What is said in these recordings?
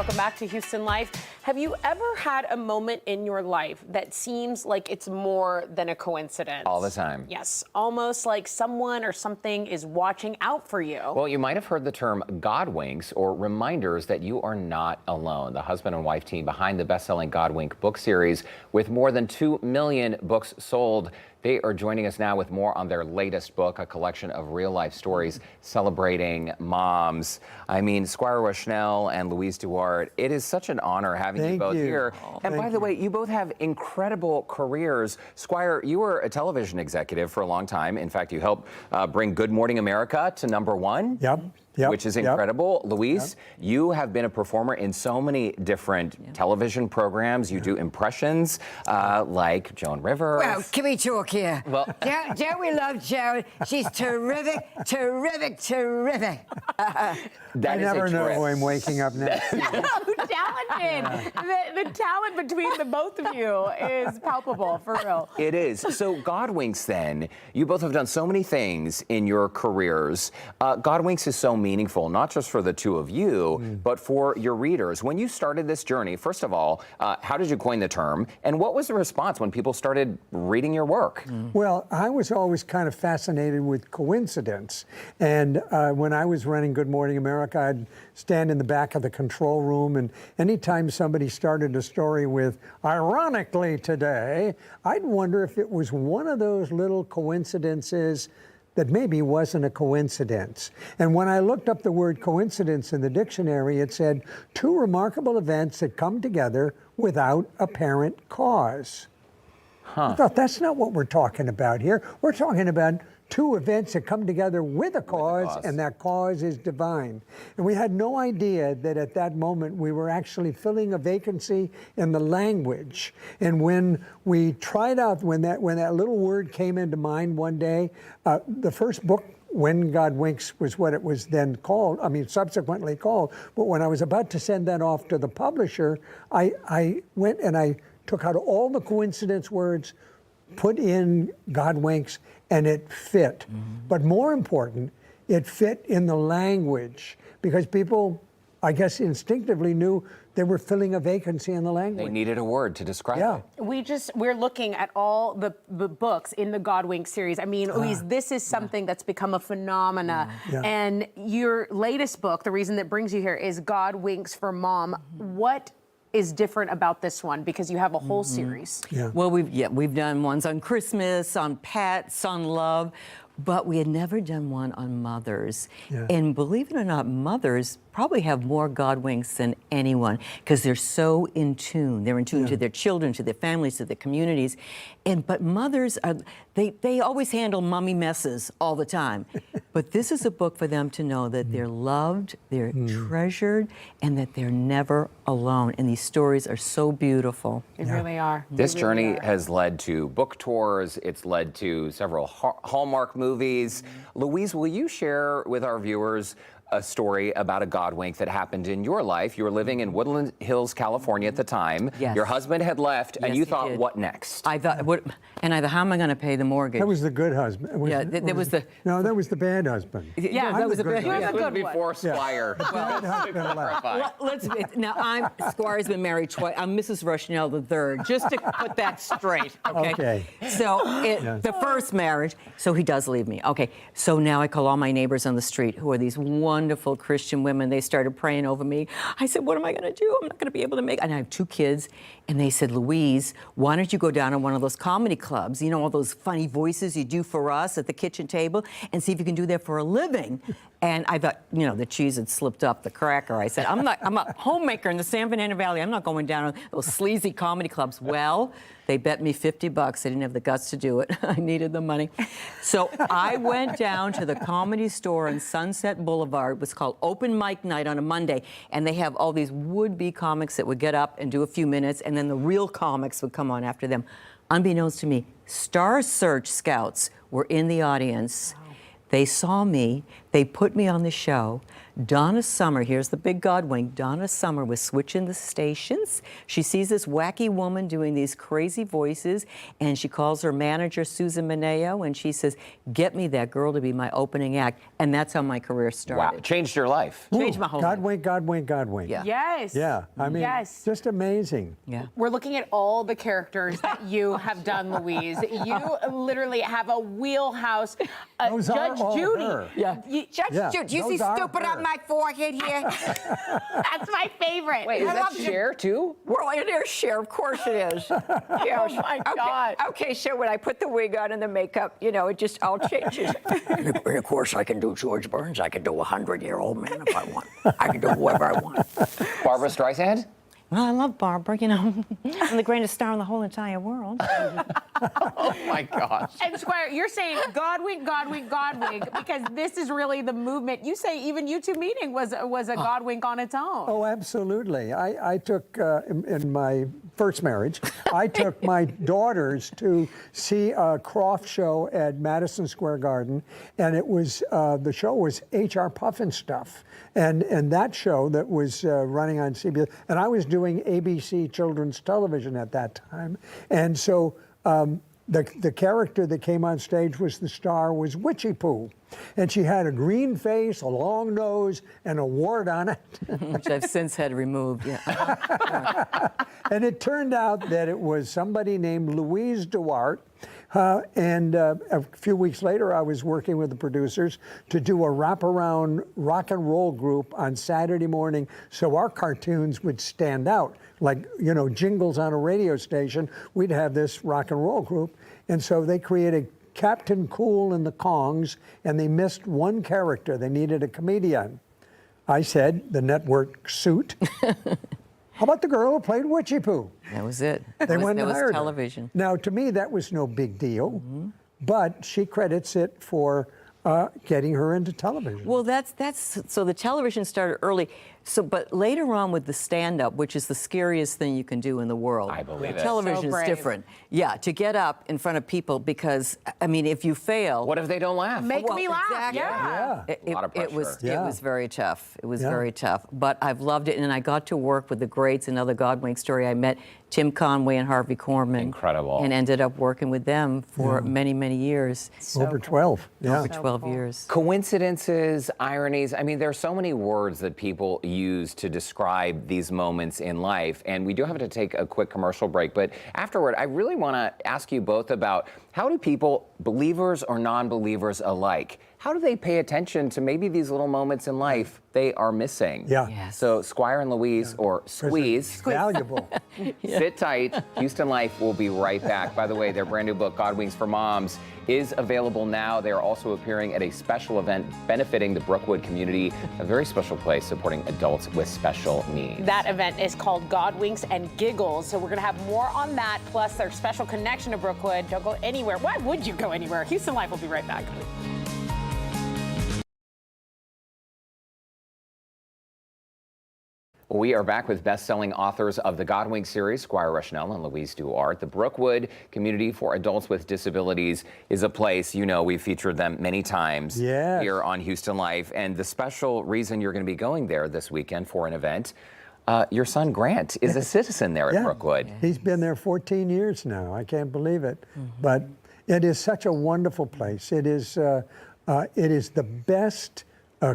Welcome back to Houston Life. Have you ever had a moment in your life that seems like it's more than a coincidence? All the time. Yes, almost like someone or something is watching out for you. Well, you might have heard the term Godwinks, or reminders that you are not alone. The husband and wife team behind the best-selling Godwink book series with more than 2 million books sold. They are joining us now with more on their latest book, a collection of real-life stories celebrating moms. I mean, SQuire Rushnell and Louise DuArt, it is such an honor having you both here. And by the way, you both have incredible careers. SQuire, you were a television executive for a long time. In fact, you helped bring Good Morning America to #1. Yep, which is incredible. Louise, you have been a performer in so many different television programs. You do impressions like Joan Rivers. Well, can we talk here? Well, don't we love Joan? She's terrific, terrific, terrific. I never know who I'm waking up next to. Talented. The talent between the both of you is palpable, for real. It is. So Godwinks, then, you both have done so many things in your careers. Godwinks is so meaningful, not just for the two of you, but for your readers. When you started this journey, first of all, how did you coin the term? And what was the response when people started reading your work? Well, I was always kind of fascinated with coincidence. And when I was running Good Morning America, I'd stand in the back of the control room, and anytime somebody started a story with, ironically today, I'd wonder if it was one of those little coincidences that maybe wasn't a coincidence. And when I looked up the word coincidence in the dictionary, it said, two remarkable events that come together without apparent cause. I thought, that's not what we're talking about here. We're talking about two events that come together with a cause, and that cause is divine. And we had no idea that at that moment we were actually filling a vacancy in the language. And when we tried out, when that little word came into mind one day, the first book, When God Winks, was what it was then called, I mean, subsequently called. But when I was about to send that off to the publisher, I went and I took out all the coincidence words, put in Godwinks, and it fit. But more important, it fit in the language, because people, I guess, instinctively knew they were filling a vacancy in the language. They needed a word to describe it. We're looking at all the books in the Godwink series. I mean, Louise, this is something that's become a phenomena. And your latest book, the reason that brings you here, is Godwinks for Mom. What is different about this one, because you have a whole series? Well, we've done ones on Christmas, on pets, on love, but we had never done one on mothers. And believe it or not, mothers probably have more Godwinks than anyone, because they're so in tune. They're in tune to their children, to their families, to their communities. But mothers are, they always handle mommy messes all the time. But this is a book for them to know that they're loved, they're treasured, and that they're never alone. And these stories are so beautiful. They really are. This journey has led to book tours. It's led to several Hallmark movies. Louise, will you share with our viewers a story about a Godwink that happened in your life? You were living in Woodland Hills, California at the time. Your husband had left, and you thought, what next? I thought, how am I going to pay the mortgage? That was the good husband. That was the... No, that was the bad husband. That was the bad husband. That was before SQuire. Now, SQuire's been married twice. I'm Mrs. Rushnell III, just to put that straight, okay? So, the first marriage, so he does leave me. Okay, so now I call all my neighbors on the street, who are these wonderful Christian women. They started praying over me. I said, what am I going to do? I'm not going to be able to make it. And I have 2 kids. And they said, Louise, why don't you go down to one of those comedy clubs? You know, all those funny voices you do for us at the kitchen table, and see if you can do that for a living. And I thought, you know, the cheese had slipped up the cracker. I said, I'm a homemaker in the San Fernando Valley. I'm not going down to those sleazy comedy clubs. Well, they bet me $50. They didn't have the guts to do it. I needed the money. So I went down to the Comedy Store on Sunset Boulevard. It was called Open Mic Night on a Monday. And they have all these would-be comics that would get up and do a few minutes, and then the real comics would come on after them. Unbeknownst to me, Star Search scouts were in the audience. They saw me. They put me on the show. Donna Summer, here's the big Godwink. Donna Summer was switching the stations. She sees this wacky woman doing these crazy voices, and she calls her manager, Susan Mineo, and she says, get me that girl to be my opening act. And that's how my career started. Wow, changed your life. Changed my whole life. Godwink, Godwink, Godwink. Yeah. Yes. Yeah, I mean, yes. just amazing. Yeah. We're looking at all the characters that you have done, Louise. You literally have a wheelhouse. Those are Judge all Judy. her. Judge Yeah, Judy, you see those are stupid her. on my forehead here? That's my favorite. Wait, is that Cher too? Well, it is Cher, of course it is. Yeah, Oh my God. Okay, so when I put the wig on and the makeup, you know, it just all changes. And of course, I can do George Burns. I can do a 100-year-old man if I want. I can do whoever I want. Barbara Streisand? Well, I love Barbara, you know. I'm the greatest star in the whole entire world. Oh my gosh. And SQuire, you're saying Godwink, Godwink, Godwink, because this is really the movement. You say even YouTube meeting was a Godwink on its own. Oh, absolutely. I took, in my first marriage, I took my daughters to see a Croft show at Madison Square Garden, and it was, the show was H.R. Puffin Stuff. And that show that was running on CBS, and I was doing ABC children's television at that time. And so the character that came on stage was the star was Witchy Poo. And she had a green face, a long nose, and a wart on it. Which I've since had removed, yeah. And it turned out that it was somebody named Louise DuArt. And a few weeks later, I was working with the producers to do a wraparound rock and roll group on Saturday morning so our cartoons would stand out. Like, you know, jingles on a radio station, we'd have this rock and roll group. And so they created Captain Cool and the Kongs, and they missed one character. They needed a comedian. I said, the network suit. How about the girl who played Witchy Poo? That was it. They went and that hired was her. television. Now, to me, that was no big deal, but she credits it for getting her into television. Well, that's so the television started early. So, but later on with the stand-up, which is the scariest thing you can do in the world. I believe it. Television So is brave. different. Yeah, to get up in front of people because, I mean, if you fail. What if they don't laugh? Make Well, me laugh. exactly. Yeah. Yeah. A lot of It was pressure. Yeah. it was very tough. It was Yeah. very tough. But I've loved it, and I got to work with the greats. Another Godwink story. I met Tim Conway and Harvey Korman. Incredible. And ended up working with them for many, many years. Over 12. Yeah. Over 12 years. Coincidences, ironies. I mean, there are so many words that people use to describe these moments in life. And we do have to take a quick commercial break. But afterward, I really want to ask you both about how do people, believers or non-believers alike, how do they pay attention to maybe these little moments in life they are missing? Yeah. Yes. So SQuire and Louise, or Squeeze, Valuable. sit tight. Houston Life will be right back. By the way, their brand new book, Godwinks for Moms, is available now. They are also appearing at a special event benefiting the Brookwood Community, a very special place supporting adults with special needs. That event is called Godwinks and Giggles. So we're going to have more on that, plus their special connection to Brookwood. Don't go anywhere. Why would you go anywhere? Houston Life will be right back. We are back with best-selling authors of the Godwink series, SQuire Rushnell and Louise DuArt. The Brookwood Community for Adults with Disabilities is a place, you know, we've featured them many times Yes. here on Houston Life. And the special reason you're going to be going there this weekend for an event, your son Grant is a citizen there at Brookwood. He's been there 14 years now. I can't believe it. But it is such a wonderful place. It is the best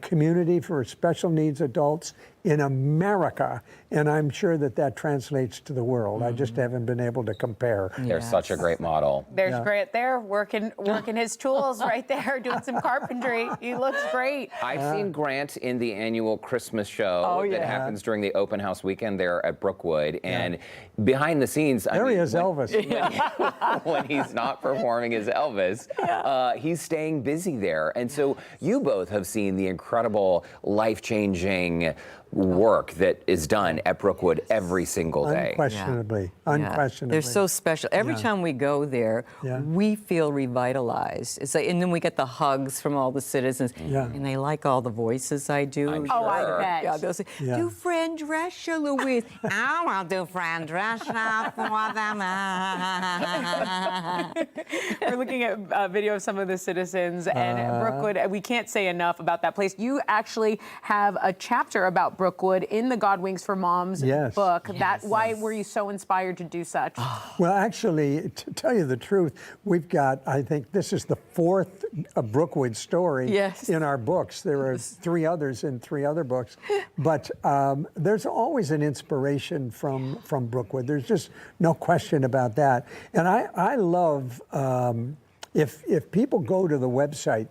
community for special needs adults in America, and I'm sure that that translates to the world. I just haven't been able to compare. They're such a great model. There's Grant there working his tools right there, doing some carpentry. He looks great. I've seen Grant in the annual Christmas show that happens during the open house weekend there at Brookwood. And behind the scenes, There he is, Elvis. when he's not performing as Elvis, he's staying busy there. And so you both have seen the incredible, life-changing work that is done at Brookwood every single day. Unquestionably, Yeah. unquestionably. They're so special. Every time we go there, we feel revitalized. It's like, and then we get the hugs from all the citizens, and they like all the voices I do. I'm Oh, I sure. bet. Yeah, they'll say, do Fran Drescher, Louise. I will do Fran Drescher for them. We're looking at a video of some of the citizens and Brookwood. We can't say enough about that place. You actually have a chapter about Brookwood in the Godwinks for Moms book. Why were you so inspired to do such? Well, actually, to tell you the truth, we've got, I think this is the fourth Brookwood story in our books. There are 3 others in 3 other books. But there's always an inspiration from Brookwood. There's just no question about that. And I love, if people go to the website,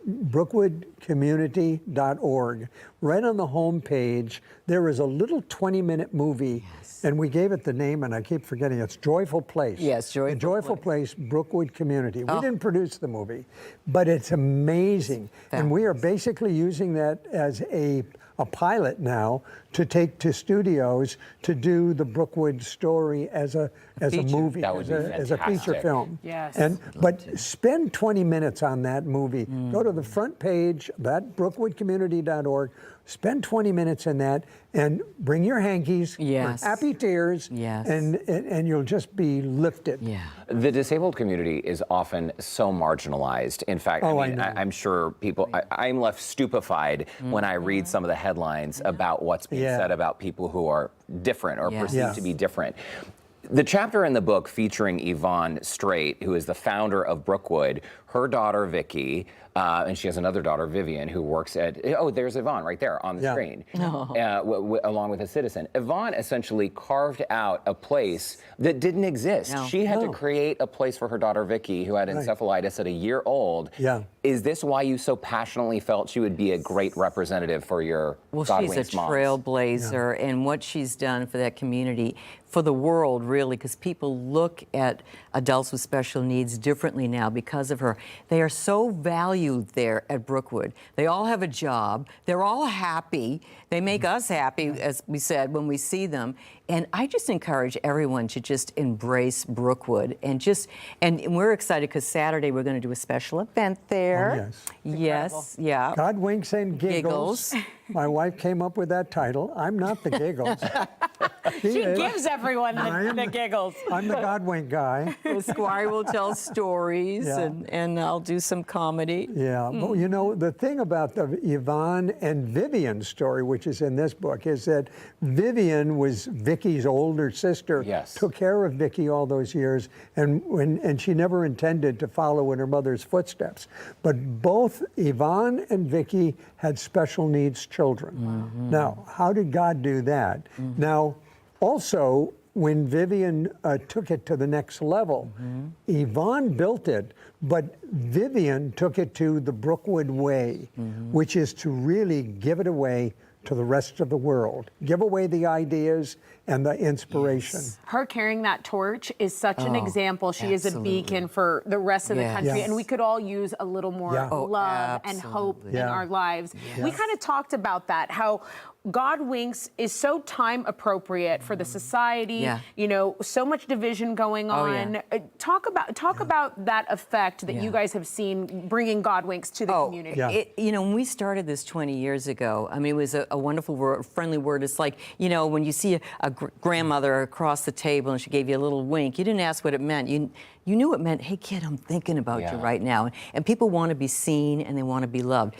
brookwoodcommunity.org, right on the home page, there is a little 20-minute movie, and we gave it the name, and I keep forgetting, it's Joyful Place. Yes, Joyful Place, Brookwood Community. We didn't produce the movie, but it's amazing. And we are basically using that as a pilot now to take to studios to do the Brookwood story as a movie, That would be as a feature fantastic. film. Yes. But spend 20 minutes on that movie. Go to the front page, that brookwoodcommunity.org. Spend 20 minutes in that and bring your hankies, happy tears, and you'll just be lifted. Yeah. The disabled community is often so marginalized. In fact, I'm sure people, I'm left stupefied when I read some of the headlines about what's being said about people who are different or perceived to be different. The chapter in the book featuring Ivonne Straight, who is the founder of Brookwood, her daughter Vicky, and she has another daughter, Vivian, who works at, there's Ivonne right there on the screen, along with a citizen. Ivonne essentially carved out a place that didn't exist. She had to create a place for her daughter, Vicky, who had encephalitis at a year old. Is this why you so passionately felt she would be a great representative for your Godwinks she's a moms? trailblazer, and what she's done for that community, for the world, really, because people look at adults with special needs differently now because of her. They are so valued there at Brookwood. They all have a job. They're all happy. They make us happy, as we said, when we see them. And I just encourage everyone to just embrace Brookwood and we're excited because Saturday we're going to do a special event there. Yes, yeah. Godwinks and Giggles. My wife came up with that title. I'm not the Giggles. She gives everyone the giggles. I'm the Godwink guy. SQuire will tell stories, and I'll do some comedy. But you know, the thing about the Ivonne and Vivian story, which is in this book, is that Vivian was Vicky's older sister, took care of Vicky all those years, and she never intended to follow in her mother's footsteps. But both Ivonne and Vicky had special needs children. Now, how did God do that? Now, also, when Vivian took it to the next level, Ivonne built it, but Vivian took it to the Brookwood way, which is to really give it away to the rest of the world. Give away the ideas and the inspiration. Her carrying that torch is such an example. She is a beacon for the rest of the country, and we could all use a little more love and hope in our lives. We kind of talked about that, how Godwinks is so time appropriate for the society. You know, so much division going on. Talk about that effect that you guys have seen bringing Godwinks to the community. You know, when we started this 20 years ago, I mean, it was a wonderful word, friendly word. It's like, you know, when you see a grandmother across the table and she gave you a little wink, you didn't ask what it meant. You knew it meant, hey kid, I'm thinking about you right now. And people want to be seen and they want to be loved.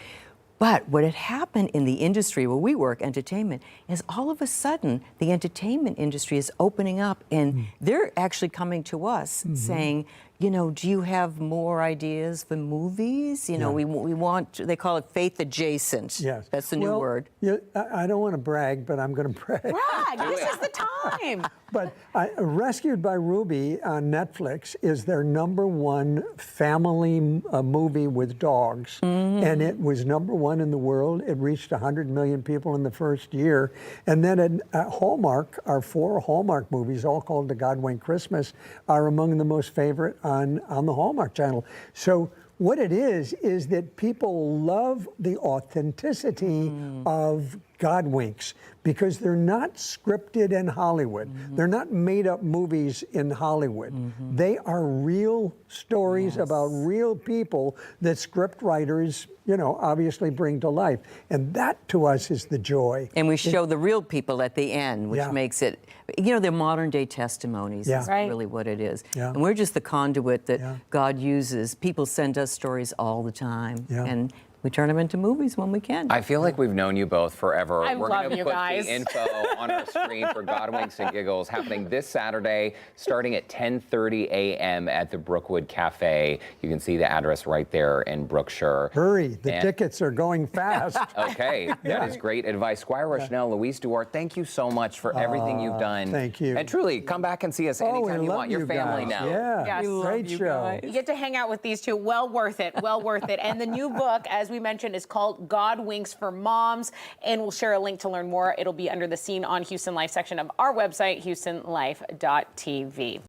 But what had happened in the industry where we work, entertainment, is all of a sudden the entertainment industry is opening up and they're actually coming to us saying, you know, do you have more ideas for movies? You know, we want, they call it faith adjacent. Yes. That's the new word. I don't want to brag, but I'm going to brag. Brag, this is the time. But Rescued by Ruby on Netflix is their #1 family movie with dogs. And it was #1 in the world. It reached 100 million people in the first year. And then at Hallmark, our 4 Hallmark movies, all called The Godwink Christmas, are among the most favorite on the Hallmark Channel. So what it is that people love the authenticity of Godwinks, because they're not scripted in Hollywood. They're not made up movies in Hollywood. They are real stories about real people that script writers, you know, obviously bring to life. And that to us is the joy. And we show the real people at the end, which makes it, you know, they're modern day testimonies is really what it is. And we're just the conduit that God uses. People send us stories all the time. And we turn them into movies when we can. I feel like we've known you both forever. We're love going to you put guys. the info on our screen for Godwinks and Giggles happening this Saturday, starting at 10:30 a.m. at the Brookwood Cafe. You can see the address right there in Brookshire. Hurry, the tickets are going fast. Okay, that is great advice. SQuire, Rushnell, Louise, DuArt, thank you so much for everything you've done. Thank you. And truly, come back and see us anytime you want. Your family now. Yeah, Yes. great show. You get to hang out with these two. Well worth it. Well worth it. And the new book, as we mentioned, is called Godwinks for Moms. And we'll share a link to learn more. It'll be under the Scene on Houston Life section of our website, houstonlife.tv.